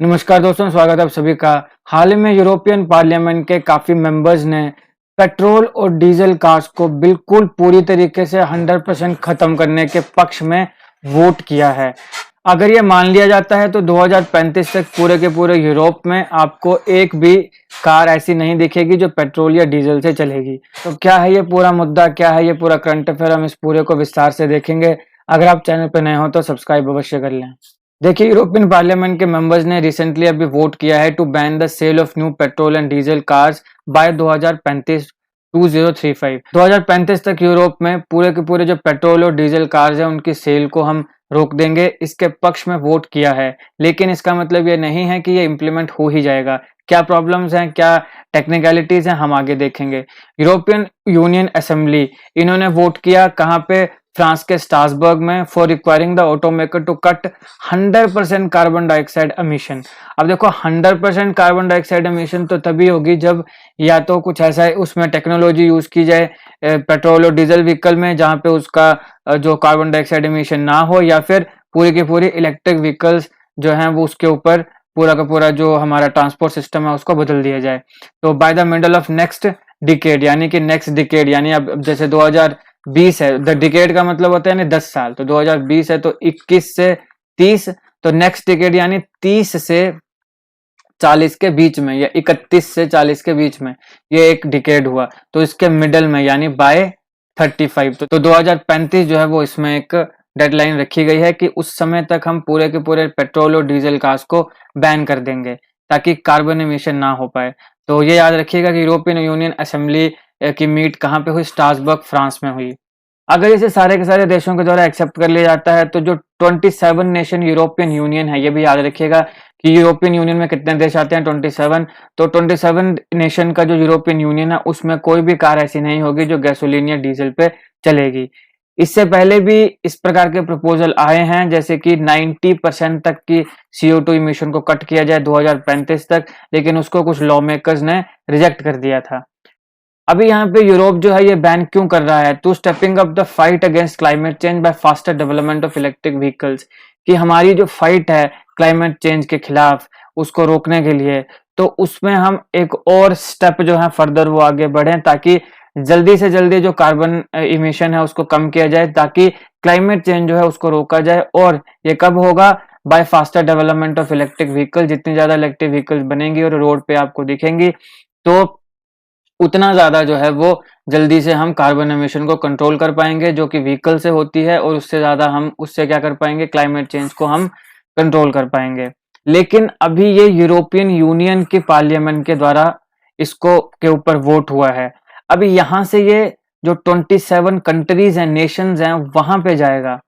नमस्कार दोस्तों, स्वागत है आप सभी का। हाल ही में यूरोपियन पार्लियामेंट के काफी मेंबर्स ने पेट्रोल और डीजल कार्स को बिल्कुल पूरी तरीके से 100% खत्म करने के पक्ष में वोट किया है। अगर ये मान लिया जाता है तो 2035 तक पूरे के पूरे यूरोप में आपको एक भी कार ऐसी नहीं दिखेगी जो पेट्रोल या डीजल से चलेगी। तो क्या है ये पूरा मुद्दा, क्या है ये पूरा करंट अफेयर, हम इस पूरे को विस्तार से देखेंगे। अगर आप चैनल पर नए हो तो सब्सक्राइब अवश्य कर लें। देखिए, यूरोपियन पार्लियामेंट के मेंबर्स ने रिसेंटली अभी वोट किया है to ban the sale of new petrol and diesel cars by 2035 2035 2035 तक यूरोप में पूरे के पूरे जो पेट्रोल और डीजल कार्स हैं उनकी सेल को हम रोक देंगे। इसके पक्ष में वोट किया है, लेकिन इसका मतलब ये नहीं है कि ये इम्प्लीमेंट हो ही जाएगा। क्या प्रॉब्लम्स हैं, क्या टेक्निकलिटीज हैं, हम आगे देखेंगे। यूरोपियन यूनियन असेंबली, इन्होंने वोट किया कहाँ पे? फ्रांस के स्ट्रासबर्ग में, for requiring the automaker to cut 100% carbon dioxide emission. अब देखो, 100% कार्बन डाइऑक्साइड एमिशन तो तभी होगी जब या तो कुछ ऐसा उसमें टेक्नोलॉजी यूज की जाए पेट्रोल और डीजल व्हीकल में जहां पे उसका जो कार्बन डाइऑक्साइड एमिशन ना हो, या फिर पूरी की पूरी इलेक्ट्रिक व्हीकल्स जो है वो उसके ऊपर पूरा का पूरा जो हमारा ट्रांसपोर्ट सिस्टम है उसको बदल दिया जाए। तो by the middle of next decade, यानी कि नेक्स्ट डिकेड, यानी अब जैसे 2020 है, द डिकेड का मतलब होता है यानी 10 साल, तो 2020 है तो 21 से 30, तो नेक्स्ट डिकेड यानी 30 से 40 के बीच में या 31 से 40 के बीच में ये एक डिकेड हुआ। तो इसके मिडल में यानी बाय 35, तो 2035 जो है वो इसमें एक डेडलाइन रखी गई है कि उस समय तक हम पूरे के पूरे पेट्रोल और डीजल कार्स को बैन कर देंगे ताकि कार्बन एमिशन ना हो पाए। तो ये याद रखिएगा कि यूरोपियन यूनियन असेंबली की मीट कहाँ पे हुई? स्ट्रासबर्ग, फ्रांस में हुई। अगर इसे सारे के सारे देशों के द्वारा एक्सेप्ट कर लिया जाता है तो जो 27 नेशन यूरोपियन यूनियन है, ये भी याद रखिएगा कि यूरोपियन यूनियन में कितने देश आते हैं? 27। तो 27 नेशन का जो यूरोपियन यूनियन है उसमें कोई भी कार ऐसी नहीं होगी जो गैसोलीन या डीजल पे चलेगी। इससे पहले भी इस प्रकार के प्रपोजल आए हैं, जैसे कि 90% तक की CO2 इमिशन को कट किया जाए 2035 तक, लेकिन उसको कुछ लॉ मेकर्स ने रिजेक्ट कर दिया था। अभी यहाँ पे यूरोप जो है ये बैन क्यों कर रहा है? To stepping up the fight against climate change by faster development of electric vehicles, कि हमारी जो फाइट है क्लाइमेट चेंज के खिलाफ उसको रोकने के लिए, तो उसमें हम एक और स्टेप जो है फर्दर वो आगे बढ़े ताकि जल्दी से जल्दी जो कार्बन इमिशन है उसको कम किया जाए, ताकि क्लाइमेट चेंज जो है उसको रोका जाए। और ये कब होगा? By faster development of electric vehicle. जितनी ज्यादा इलेक्ट्रिक व्हीकल्स बनेंगी और रोड पे आपको दिखेंगी तो उतना ज्यादा जो है वो जल्दी से हम कार्बन एमिशन को कंट्रोल कर पाएंगे जो कि व्हीकल से होती है, और उससे ज्यादा हम उससे क्या कर पाएंगे? क्लाइमेट चेंज को हम कंट्रोल कर पाएंगे। लेकिन अभी ये यूरोपियन यूनियन की पार्लियामेंट के द्वारा इसको के ऊपर वोट हुआ है। अभी यहां से ये जो 27 कंट्रीज हैं, नेशंस हैं, वहां पे जाएगा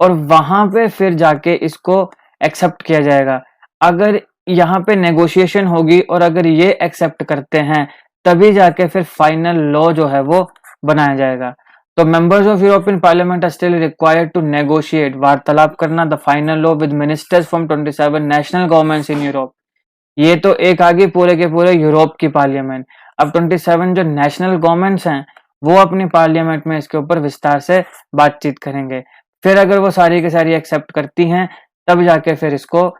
और वहां पे फिर जाके इसको एक्सेप्ट किया जाएगा। अगर यहाँ पे नेगोशिएशन होगी और अगर ये एक्सेप्ट करते हैं तभी जाके फिर फाइनल लॉ जो है वो बनाया जाएगा। तो members of European Parliament are still required to negotiate, वार्तालाप करना, the final law with ministers from 27 national governments in Europe. ये तो एक आ गई पूरे के पूरे यूरोप की पार्लियामेंट। अब 27 जो नेशनल गवर्नमेंट्स हैं वो अपनी पार्लियामेंट में इसके ऊपर विस्तार से बातचीत करेंगे। फिर अगर वो सारी की सारी एक्सेप्ट करती हैं तब जाके फिर इसको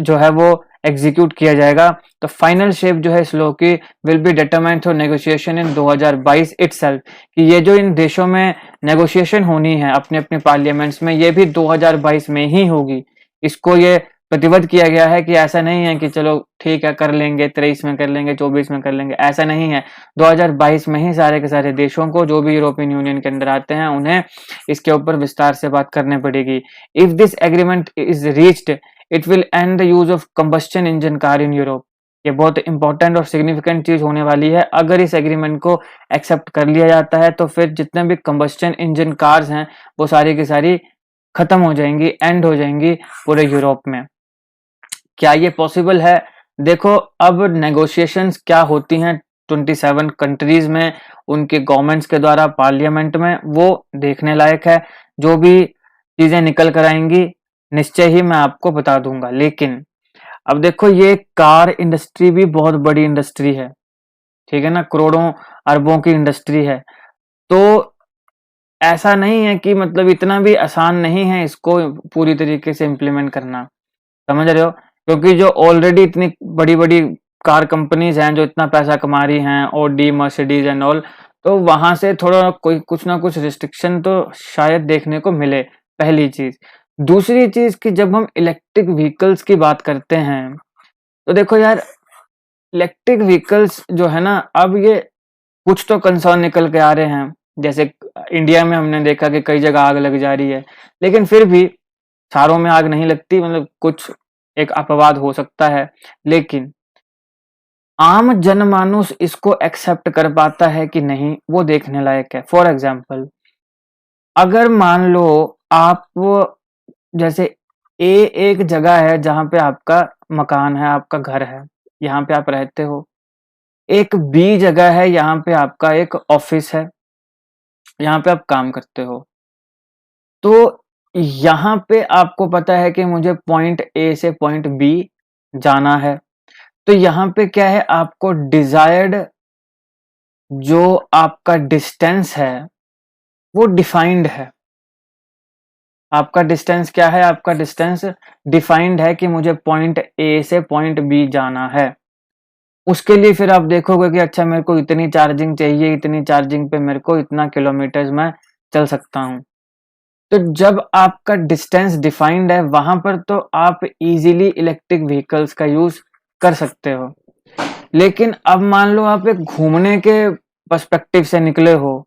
जो है वो एग्जीक्यूट किया जाएगा। तो फाइनल शेप जो है इस लॉ की will be determined through negotiation in 2022 itself, कि ये जो इन देशों में नेगोशिएशन होनी है अपने अपने पार्लियामेंट्स में, ये भी 2022 में ही होगी। इसको ये प्रतिबद्ध किया गया है कि ऐसा नहीं है कि चलो ठीक है कर लेंगे, 23 में कर लेंगे, 24 में कर लेंगे, ऐसा नहीं है। 2022 में ही सारे के सारे देशों को जो भी यूरोपियन यूनियन के अंदर आते हैं उन्हें इसके ऊपर विस्तार से बात करनी पड़ेगी। If this agreement is reached it will and the use of combustion engine car in Europe. ये बहुत इंपॉर्टेंट और सिग्निफिकेंट चीज होने वाली है। अगर इस एग्रीमेंट को एक्सेप्ट कर लिया जाता है तो फिर जितने भी कंबस्शन इंजन कार्स हैं वो सारी की सारी खत्म हो जाएंगी, एंड हो जाएंगी पूरे यूरोप में। क्या ये पॉसिबल है? देखो, अब नेगोशिएशंस क्या होती हैं 27 कंट्रीज में उनके गवर्नमेंट्स के द्वारा पार्लियामेंट में, वो देखने लायक है। जो भी चीजें निकल कर आएंगी निश्चय ही मैं आपको बता दूंगा। लेकिन अब देखो, ये कार इंडस्ट्री भी बहुत बड़ी इंडस्ट्री है, ठीक है ना, करोड़ों अरबों की इंडस्ट्री है। तो ऐसा नहीं है कि मतलब इतना भी आसान नहीं है इसको पूरी तरीके से इम्प्लीमेंट करना, समझ रहे हो? क्योंकि जो ऑलरेडी इतनी बड़ी बड़ी कार कंपनीज हैं जो इतना पैसा कमा रही हैं, ऑडी, मर्सिडीज एंड ऑल, तो वहां से थोड़ा कोई कुछ ना कुछ रिस्ट्रिक्शन तो शायद देखने को मिले, पहली चीज। दूसरी चीज कि जब हम इलेक्ट्रिक व्हीकल्स की बात करते हैं तो देखो यार, इलेक्ट्रिक व्हीकल्स जो है ना, अब ये कुछ तो कंसर्न निकल के आ रहे हैं, जैसे इंडिया में हमने देखा कि कई जगह आग लग जा रही है, लेकिन फिर भी सारों में आग नहीं लगती, मतलब कुछ एक अपवाद हो सकता है, लेकिन आम जनमानुस इसको एक्सेप्ट कर पाता है कि नहीं, वो देखने लायक है। फॉर एग्जाम्पल, अगर मान लो आप, जैसे ए एक जगह है जहां पे आपका मकान है, आपका घर है, यहाँ पे आप रहते हो। एक बी जगह है, यहाँ पे आपका एक ऑफिस है, यहाँ पे आप काम करते हो। तो यहाँ पे आपको पता है कि मुझे पॉइंट ए से पॉइंट बी जाना है, तो यहाँ पे क्या है, आपको डिजायर्ड जो आपका डिस्टेंस है वो डिफाइंड है। आपका डिस्टेंस क्या है, आपका डिस्टेंस डिफाइंड है कि मुझे पॉइंट ए से पॉइंट बी जाना है। उसके लिए फिर आप देखोगे कि अच्छा, मेरे को इतनी चार्जिंग चाहिए, इतनी चार्जिंग पे मेरे को इतना किलोमीटर्स मैं चल सकता हूँ। तो जब आपका डिस्टेंस डिफाइंड है वहां पर, तो आप इजीली इलेक्ट्रिक व्हीकल्स का यूज कर सकते हो। लेकिन अब मान लो आप एक घूमने के पर्सपेक्टिव से निकले हो,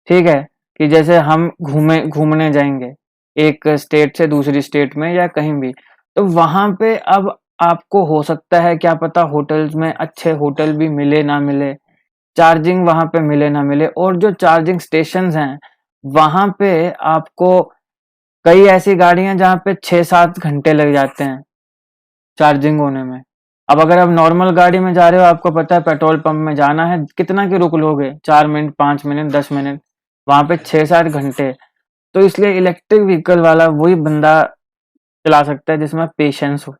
ठीक है, कि जैसे हम घूमने जाएंगे एक स्टेट से दूसरी स्टेट में या कहीं भी, तो वहां पे अब आपको हो सकता है, क्या पता, होटल्स में अच्छे होटल भी मिले ना मिले, चार्जिंग वहां पे मिले ना मिले, और जो चार्जिंग स्टेशंस हैं वहां पे आपको कई ऐसी गाड़ियां जहां पे 6-7 घंटे लग जाते हैं चार्जिंग होने में। अब अगर आप नॉर्मल गाड़ी में जा रहे हो, आपको पता है पेट्रोल पंप में जाना है, कितना की रुक लोगे, 4 मिनट, 5 मिनट, 10 मिनट, वहां पे 6-7 घंटे। तो इसलिए इलेक्ट्रिक व्हीकल वाला वही बंदा चला सकता है जिसमें पेशेंस हो।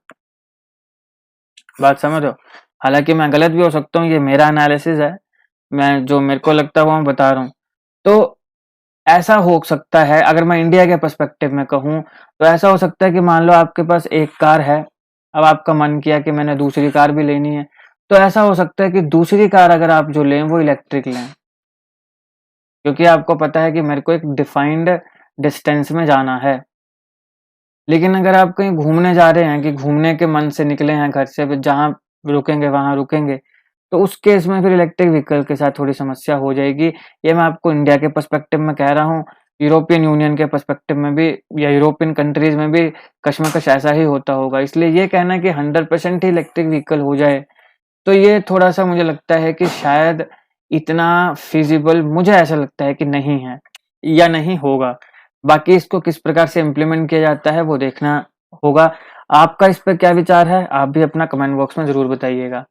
बात समझ रहे हो? हालांकि मैं गलत भी हो सकता हूँ, ये मेरा एनालिसिस है, मैं जो मेरे को लगता है वो मैं बता रहा हूँ। तो ऐसा हो सकता है, अगर मैं इंडिया के पर्सपेक्टिव में कहूँ, तो ऐसा हो सकता है कि मान लो आपके पास एक कार है, अब आपका मन किया कि मैंने दूसरी कार भी लेनी है, तो ऐसा हो सकता है कि दूसरी कार अगर आप जो लें वो इलेक्ट्रिक लें, क्योंकि आपको पता है कि मेरे को एक डिफाइंड डिस्टेंस में जाना है। लेकिन अगर आप कहीं घूमने जा रहे हैं, कि घूमने के मन से निकले हैं घर से, जहां रुकेंगे वहां रुकेंगे, तो उस केस में फिर इलेक्ट्रिक व्हीकल के साथ थोड़ी समस्या हो जाएगी। ये मैं आपको इंडिया के पर्सपेक्टिव में कह रहा हूँ। यूरोपियन यूनियन के पर्सपेक्टिव में भी या यूरोपियन कंट्रीज में भी कश्मकश ऐसा ही होता होगा। इसलिए ये कहना कि 100% ही इलेक्ट्रिक व्हीकल हो जाए, तो ये थोड़ा सा मुझे लगता है कि शायद इतना फिजिबल, मुझे ऐसा लगता है कि नहीं है या नहीं होगा। बाकी इसको किस प्रकार से इम्प्लीमेंट किया जाता है वो देखना होगा। आपका इस पर क्या विचार है, आप भी अपना कमेंट बॉक्स में जरूर बताइएगा।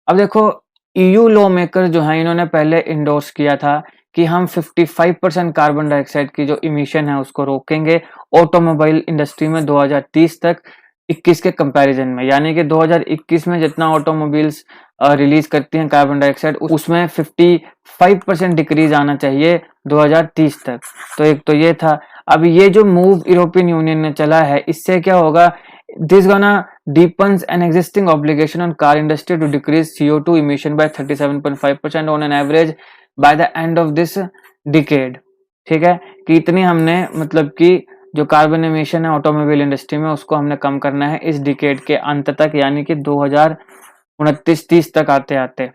अब देखो, ईयू लॉ मेकर जो है, इन्होंने पहले इंडोर्स किया था कि हम 55% कार्बन डाइऑक्साइड की जो इमिशन है उसको रोकेंगे ऑटोमोबाइल इंडस्ट्री में 2030 तक, 21 के कंपैरिजन में। यानी कि 2021 में जितना ऑटोमोबाइल्स रिलीज करती हैं कार्बन डाइऑक्साइड, उसमें 55% डिक्रीज आना चाहिए 2030 तक। तो एक तो ये था। अब ये जो मूव यूरोपियन यूनियन ने चला है, इससे क्या होगा, this gonna deepens an existing obligation on car industry to decrease CO2 emission by 37.5% on an average by the end of this decade। ठीक है, कि इतनी हमने, मतलब कि जो कार्बन एमिशन है ऑटोमोबाइल इंडस्ट्री में, उसको हमने कम करना है इस डिकेड के अंत तक, यानी कि 2029-30 तक आते आते।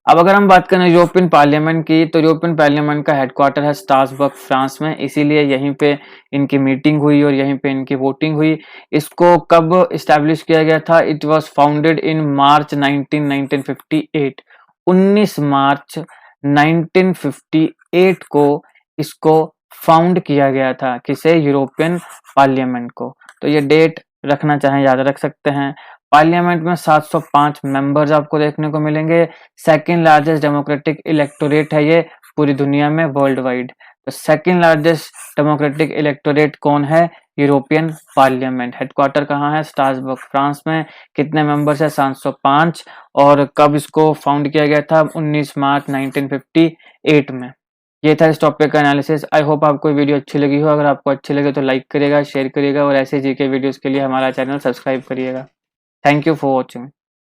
अब अगर हम बात करें यूरोपियन पार्लियामेंट की, तो यूरोपियन पार्लियामेंट का हेडक्वार्टर है स्ट्रासबर्ग, फ्रांस में, इसीलिए यहीं पे इनकी मीटिंग हुई और यहीं पे इनकी वोटिंग हुई। इसको कब इस्टेब्लिश किया गया था? इट वाज फाउंडेड इन मार्च 1958। 19 मार्च 1958 को इसको फाउंड किया गया था, किसे? यूरोपियन पार्लियामेंट को। तो ये डेट रखना चाहें याद रख सकते हैं। पार्लियामेंट में 705 मेंबर्स आपको देखने को मिलेंगे। सेकेंड लार्जेस्ट डेमोक्रेटिक इलेक्टोरेट है ये पूरी दुनिया में, वर्ल्ड वाइड। तो सेकेंड लार्जेस्ट डेमोक्रेटिक इलेक्टोरेट कौन है? European parliament. हेडक्वार्टर कहाँ है? स्ट्रासबर्ग, फ्रांस में। कितने मेंबर्स है? 705। और कब इसको फाउंड किया गया था? 19 मार्च 1958 में। ये था इस टॉपिक का एनालिसिस। आई होप आपको वीडियो अच्छी लगी हो। अगर आपको अच्छी लगे तो लाइक करिएगा, शेयर करिएगा और ऐसे जीके वीडियोस के लिए हमारा चैनल सब्सक्राइब करिएगा। Thank you for watching.